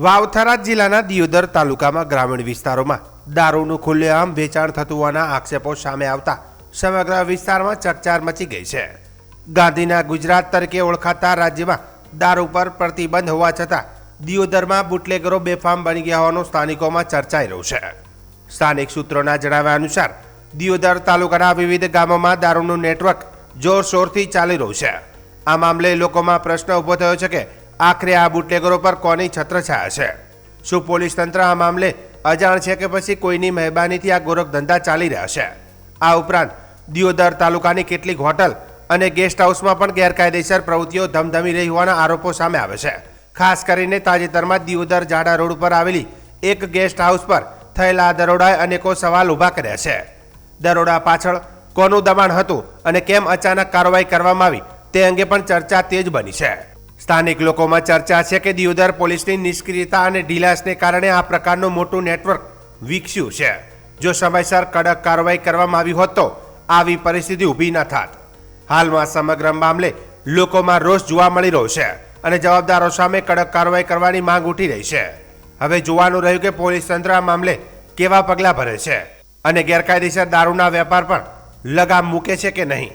વાવથરા જિલ્લાના દિયોદર તાલુકામાં ગ્રામીણ વિસ્તારોમાં દારૂનું ખુલ્લેઆમ વેચાણ થતું હોવાના આક્ષેપો સામે આવતા સમગ્ર વિસ્તારમાં ચકચાર મચી ગઈ છે. ગાંધીના ગુજરાત તરીકે ઓળખાતા રાજ્યમાં દારૂ પર પ્રતિબંધ હોવા છતાં દિયોદરમાં બુટલેગરો બેફામ બની ગયા હોવાનું સ્થાનિકોમાં ચર્ચાઈ રહ્યું છે. સ્થાનિક સૂત્રોના જણાવ્યા અનુસાર દિયોદર તાલુકાના વિવિધ ગામોમાં દારૂનું નેટવર્ક જોરશોરથી ચાલી રહ્યું છે. આ મામલે લોકોમાં પ્રશ્ન ઊભો થયો છે કે આખરે આ બુટલેગરો પર કોની છત્રછાયા છે? શું પોલીસ તંત્ર આ મામલે અજાણ છે કે પછી કોઈની મહેરબાનીથી આ ગોરખ ધંધા ચાલી રહ્યા છે? આ ઉપરાંત દિયોદર તાલુકાની કેટલીક હોટલ અને ગેસ્ટ હાઉસમાં પણ ગેરકાયદેસર પ્રવૃત્તિઓ ધમધમી રહી હોવાના આરોપો સામે આવે છે. ખાસ કરીને તાજેતરમાં દિયોદર જાડા રોડ પર આવેલી એક ગેસ્ટ હાઉસ પર થયેલા દરોડાએ અનેકો સવાલ ઊભા કર્યા છે. દરોડા પાછળ કોનું દબાણ હતું અને કેમ અચાનક કાર્યવાહી કરવામાં આવી તે અંગે પણ ચર્ચા તેજ બની છે. સ્થાનિક લોકોમાં ચર્ચા છે કે દિયોદર પોલીસની નિષ્ક્રિયતા અને ઢીલાસને કારણે આ પ્રકારનું મોટું નેટવર્ક વિકસ્યું છે. જો સમયસર કડક કાર્યવાહી કરવામાં આવી હોત તો આવી પરિસ્થિતિ ઊભી ન થાત. હાલમાં સમગ્ર મામલે લોકોમાં રોષ જોવા મળી રહ્યો છે અને જવાબદારો સામે કડક કાર્યવાહી કરવાની માંગ ઉઠી રહી છે. હવે જોવાનું રહ્યું કે પોલીસ તંત્ર આ મામલે કેવા પગલાં ભરે છે અને ગેરકાયદેસર દારૂના વેપાર પર લગામ મૂકે છે કે નહીં.